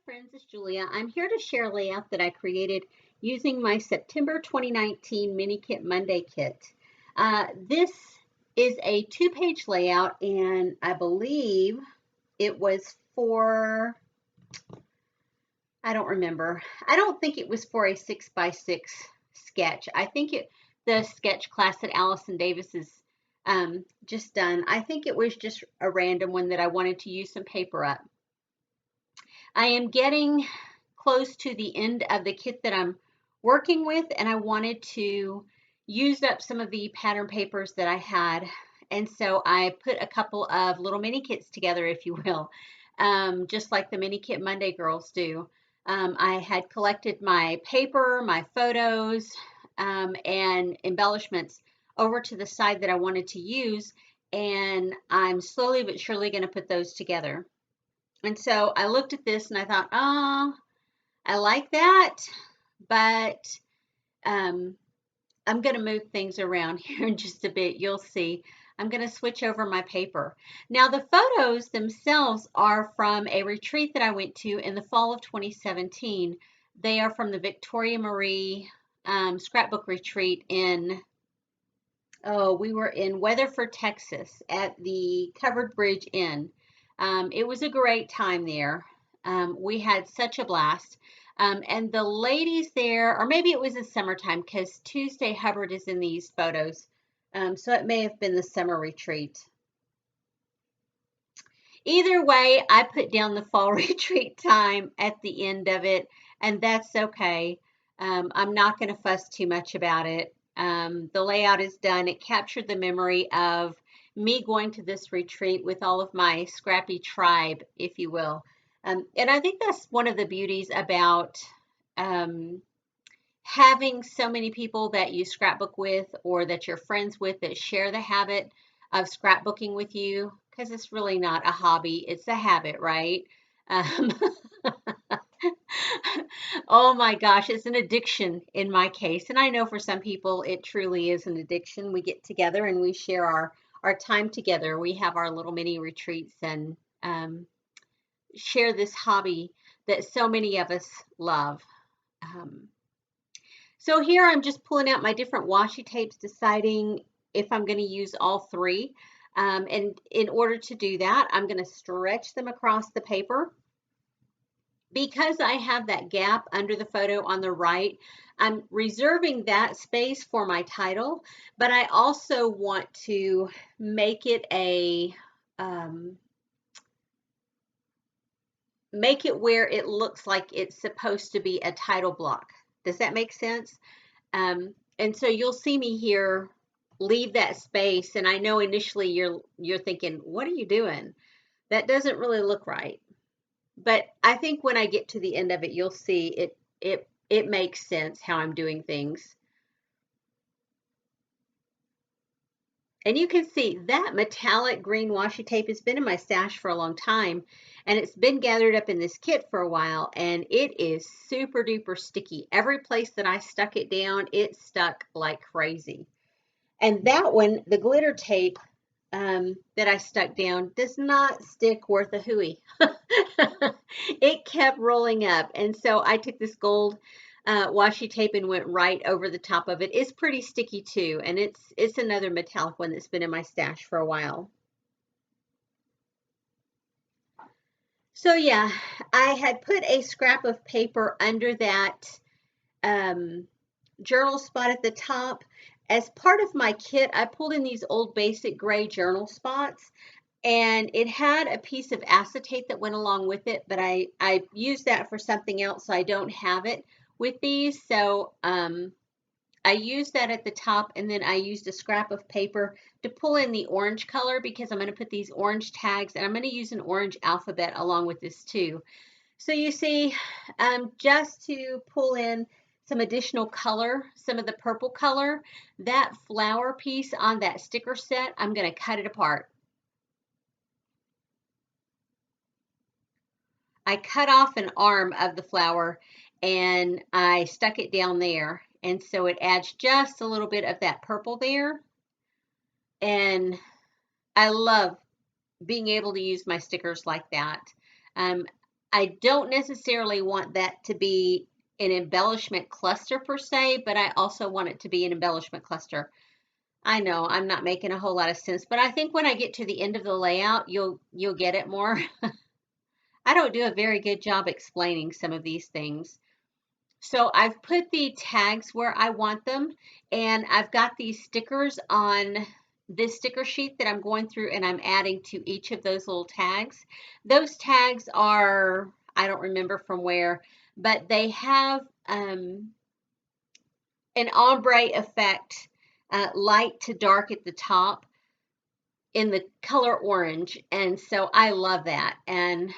Friends, it's Julia. I'm here to share a layout that I created using my September 2019 Mini Kit Monday kit. This is a two-page layout, and I believe it was for, I don't remember. I don't think it was for a 6x6 sketch. I think the sketch class that Allison Davis is just done. I think it was just a random one that I wanted to use some paper up. I am getting close to the end of the kit that I'm working with, and I wanted to use up some of the pattern papers that I had. And so I put a couple of little mini kits together, if you will, just like the Mini Kit Monday girls do. I had collected my paper, my photos, and embellishments over to the side that I wanted to use, and I'm slowly but surely going to put those together. And so I looked at this and I thought, oh, I like that, but I'm going to move things around here in just a bit. You'll see. I'm going to switch over my paper. Now, the photos themselves are from a retreat that I went to in the fall of 2017. They are from the Victoria Marie scrapbook retreat we were in Weatherford, Texas at the Covered Bridge Inn. It was a great time there. We had such a blast. And the ladies there, or maybe it was the summertime because Tuesday Hubbard is in these photos. So it may have been the summer retreat. Either way, I put down the fall retreat time at the end of it, and that's okay. I'm not going to fuss too much about it. The layout is done. It captured the memory of me going to this retreat with all of my Scrappy tribe, if you will. And I think that's one of the beauties about having so many people that you scrapbook with or that you're friends with that share the habit of scrapbooking with you, because it's really not a hobby, it's a habit, right? Um, oh my gosh, it's an addiction in my case. And I know for some people it truly is an addiction. We get together and we share our time together. We have our little mini retreats and share this hobby that so many of us love. So here I'm just pulling out my different washi tapes, deciding if I'm going to use all three. And in order to do that, I'm going to stretch them across the paper. Because I have that gap under the photo on the right, I'm reserving that space for my title, but I also want to make it make it where it looks like it's supposed to be a title block. Does that make sense? And so you'll see me here leave that space, and I know initially you're thinking, what are you doing? That doesn't really look right. But I think when I get to the end of it, you'll see it makes sense how I'm doing things. And you can see that metallic green washi tape has been in my stash for a long time, and it's been gathered up in this kit for a while, and it is super duper sticky. Every place that I stuck it down, it stuck like crazy. And that one, the glitter tape that I stuck down, does not stick worth a hooey. It kept rolling up. And so I took this gold washi tape and went right over the top of it. It's pretty sticky too. And it's another metallic one that's been in my stash for a while. So yeah, I had put a scrap of paper under that journal spot at the top. As part of my kit, I pulled in these old basic gray journal spots, and it had a piece of acetate that went along with it, but I used that for something else, so I don't have it with these. So I used that at the top, and then I used a scrap of paper to pull in the orange color because I'm going to put these orange tags, and I'm going to use an orange alphabet along with this too. So you see, just to pull in some additional color, some of the purple color, that flower piece on that sticker set, I'm going to cut it apart. I cut off an arm of the flower and I stuck it down there. And so it adds just a little bit of that purple there. And I love being able to use my stickers like that. I don't necessarily want that to be an embellishment cluster per se, but I also want it to be an embellishment cluster. I know I'm not making a whole lot of sense, but I think when I get to the end of the layout, you'll get it more. I don't do a very good job explaining some of these things. So I've put the tags where I want them, and I've got these stickers on this sticker sheet that I'm going through and I'm adding to each of those little tags. Those tags are, I don't remember from where, but they have an ombre effect, light to dark at the top in the color orange. And so I love that. And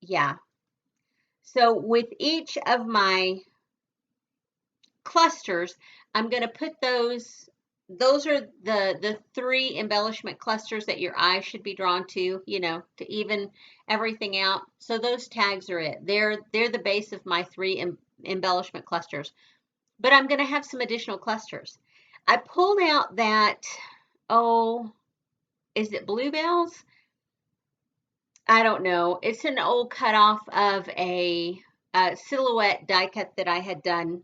yeah. So with each of my clusters, I'm going to put those are the three embellishment clusters that your eye should be drawn to, you know, to even everything out. So those tags are it. They're the base of my three embellishment clusters. But I'm going to have some additional clusters. I pulled out that, oh, is it bluebells? I don't know. It's an old cutoff of a silhouette die cut that I had done,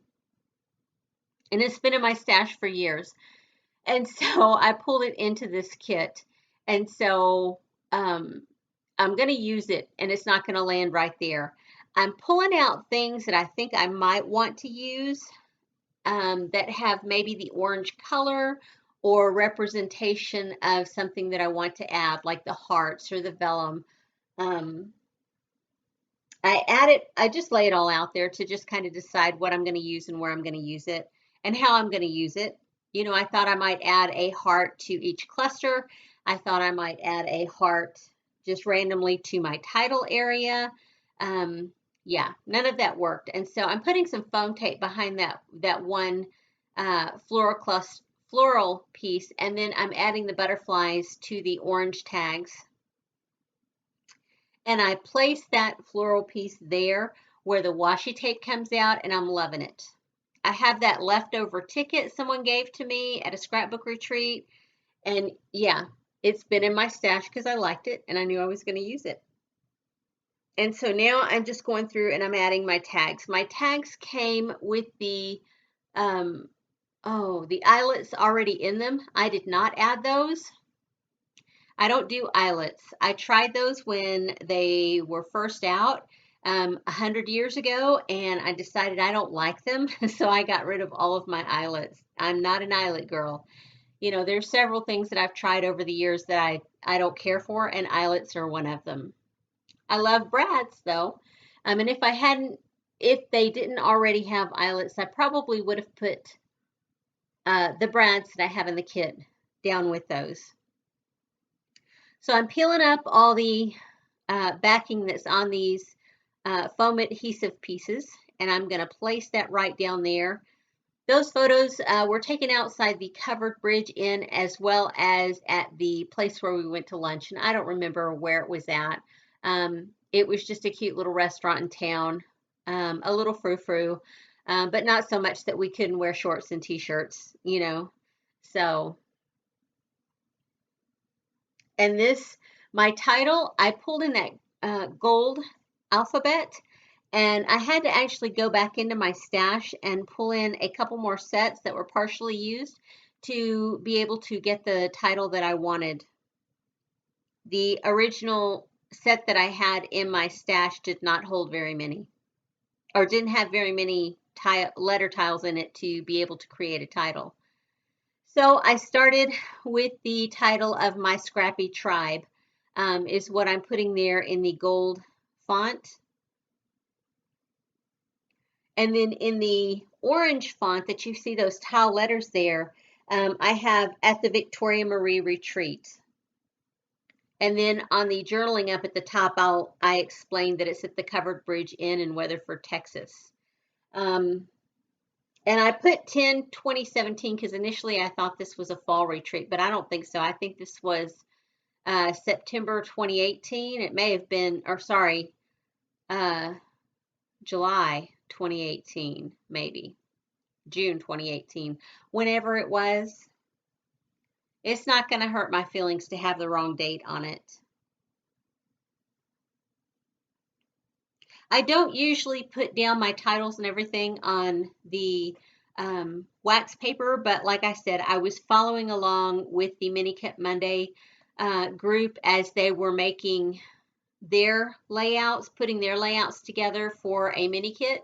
and it's been in my stash for years. And so I pulled it into this kit, and so I'm going to use it, and it's not going to land right there. I'm pulling out things that I think I might want to use that have maybe the orange color or representation of something that I want to add, like the hearts or the vellum. Um, I just lay it all out there to just kind of decide what I'm going to use and where I'm going to use it and how I'm going to use it. You know, I thought I might add a heart to each cluster. I thought I might add a heart just randomly to my title area. Yeah, none of that worked. And so I'm putting some foam tape behind that one floral piece, and then I'm adding the butterflies to the orange tags. And I placed that floral piece there where the washi tape comes out, and I'm loving it. I have that leftover ticket someone gave to me at a scrapbook retreat, and yeah, it's been in my stash because I liked it and I knew I was going to use it. And so now I'm just going through and I'm adding my tags. My tags came with the the eyelets already in them. I did not add those. I don't do eyelets. I tried those when they were first out 100 years ago, and I decided I don't like them, so I got rid of all of my eyelets. I'm not an eyelet girl. You know, there's several things that I've tried over the years that I don't care for, and eyelets are one of them. I love brads though. And if they didn't already have eyelets, I probably would have put the brads that I have in the kit down with those. So I'm peeling up all the backing that's on these foam adhesive pieces, and I'm going to place that right down there. Those photos were taken outside the covered bridge inn as well as at the place where we went to lunch, and I don't remember where it was at. It was just a cute little restaurant in town, a little frou-frou, but not so much that we couldn't wear shorts and t-shirts, you know. So, and my title, I pulled in that gold alphabet, and I had to actually go back into my stash and pull in a couple more sets that were partially used to be able to get the title that I wanted. The original set that I had in my stash did not hold very many, or didn't have very many letter tiles in it to be able to create a title. So I started with the title of my Scrappy Tribe, is what I'm putting there in the gold font. And then in the orange font that you see those tile letters there, I have at the Victoria Marie Retreat. And then on the journaling up at the top, I explained that it's at the Covered Bridge Inn in Weatherford, Texas. And I put 10/20/17 because initially I thought this was a fall retreat, but I don't think so. I think this was September 2018. It may have been, or sorry, July 2018, maybe. June 2018. Whenever it was, it's not going to hurt my feelings to have the wrong date on it. I don't usually put down my titles and everything on the wax paper, but like I said, I was following along with the Mini Kit Monday group as they were making their layouts, putting their layouts together for a mini kit.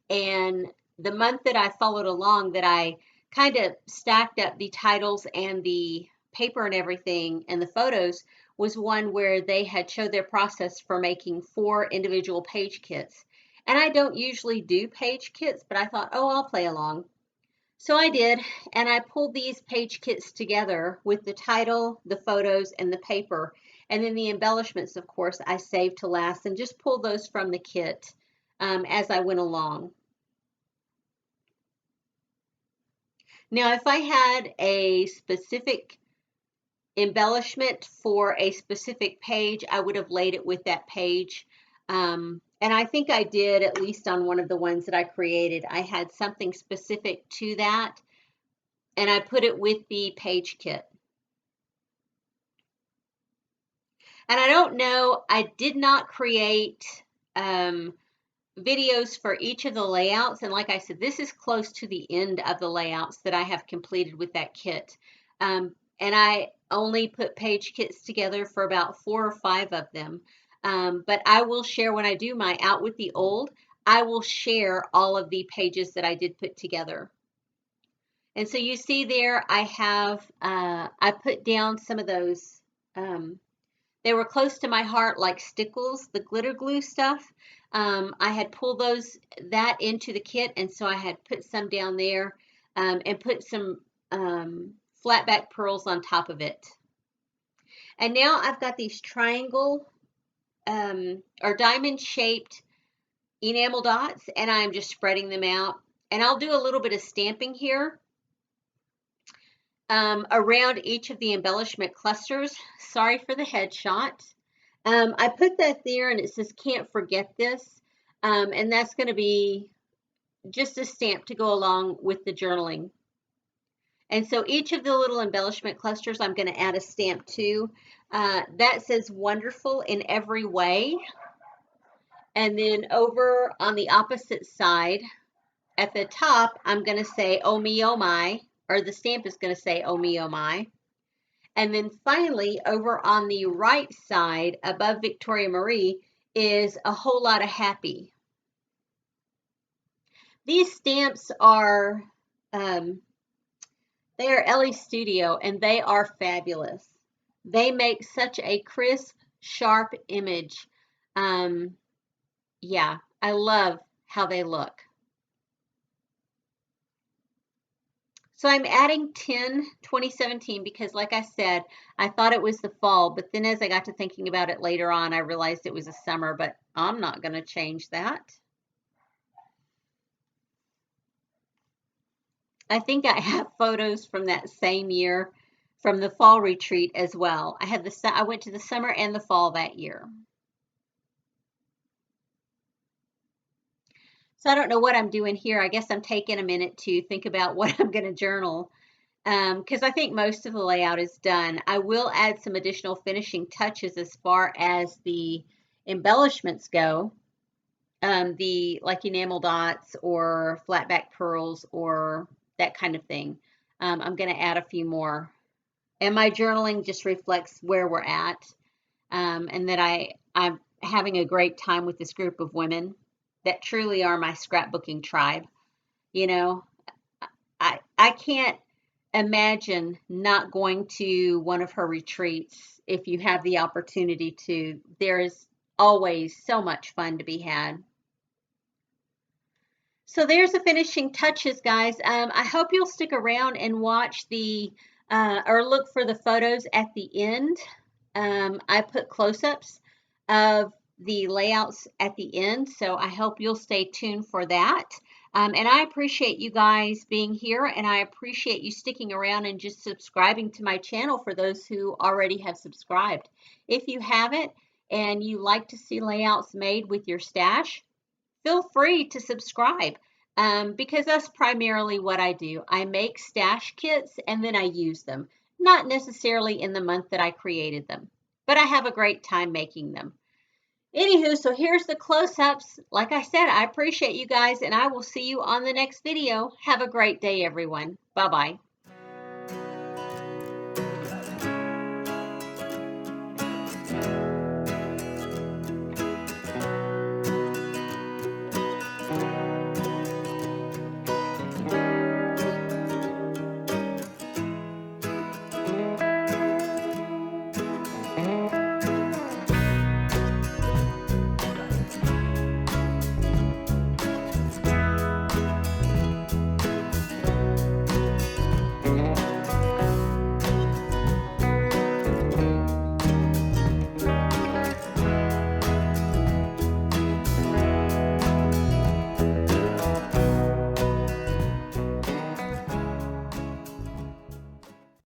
And the month that I followed along, that I kind of stacked up the titles and the paper and everything and the photos, was one where they had showed their process for making 4 individual page kits. And I don't usually do page kits, but I thought, oh, I'll play along. So I did, and I pulled these page kits together with the title, the photos, and the paper. And then the embellishments, of course, I saved to last and just pulled those from the kit as I went along. Now, if I had a specific embellishment for a specific page, I would have laid it with that page. And I think I did, at least on one of the ones that I created. I had something specific to that, and I put it with the page kit. And I don't know, I did not create videos for each of the layouts. And like I said, this is close to the end of the layouts that I have completed with that kit. And I only put page kits together for about 4 or 5 of them. But I will share, when I do my Out with the Old, I will share all of the pages that I did put together. And so you see there, I have, I put down some of those, they were close to my heart, like stickles, the glitter glue stuff. I had pulled that into the kit, and so I had put some down there and put some flat back pearls on top of it. And now I've got these triangle or diamond shaped enamel dots, and I'm just spreading them out. And I'll do a little bit of stamping here around each of the embellishment clusters. Sorry for the headshot. I put that there, and it says "Can't forget this," and that's going to be just a stamp to go along with the journaling. And so each of the little embellishment clusters, I'm going to add a stamp to. That says "Wonderful in every way." And then over on the opposite side, at the top, I'm going to say "Oh me, oh my," or the stamp is going to say "Oh me, oh my." And then finally, over on the right side, above Victoria Marie, is "A whole lot of happy." These stamps are, they are Ellie Studio, and they are fabulous. They make such a crisp, sharp image. Yeah, I love how they look. So I'm adding 10/2017 because, like I said, I thought it was the fall, but then as I got to thinking about it later on, I realized it was a summer, but I'm not going to change that. I think I have photos from that same year from the fall retreat as well. I went to the summer and the fall that year. So I don't know what I'm doing here. I guess I'm taking a minute to think about what I'm going to journal, because I think most of the layout is done. I will add some additional finishing touches as far as the embellishments go, the like enamel dots or flat back pearls or that kind of thing. I'm going to add a few more. And my journaling just reflects where we're at, and that I'm having a great time with this group of women that truly are my scrapbooking tribe. You know, I can't imagine not going to one of her retreats if you have the opportunity to. There is always so much fun to be had. So there's the finishing touches, guys. I hope you'll stick around and watch or look for the photos at the end. I put close-ups of the layouts at the end, so I hope you'll stay tuned for that. And I appreciate you guys being here, and I appreciate you sticking around and just subscribing to my channel for those who already have subscribed. If you haven't and you like to see layouts made with your stash, feel free to subscribe, because that's primarily what I do. I make stash kits and then I use them, not necessarily in the month that I created them, but I have a great time making them. Anywho, so here's the close-ups. Like I said, I appreciate you guys, and I will see you on the next video. Have a great day, everyone. Bye-bye.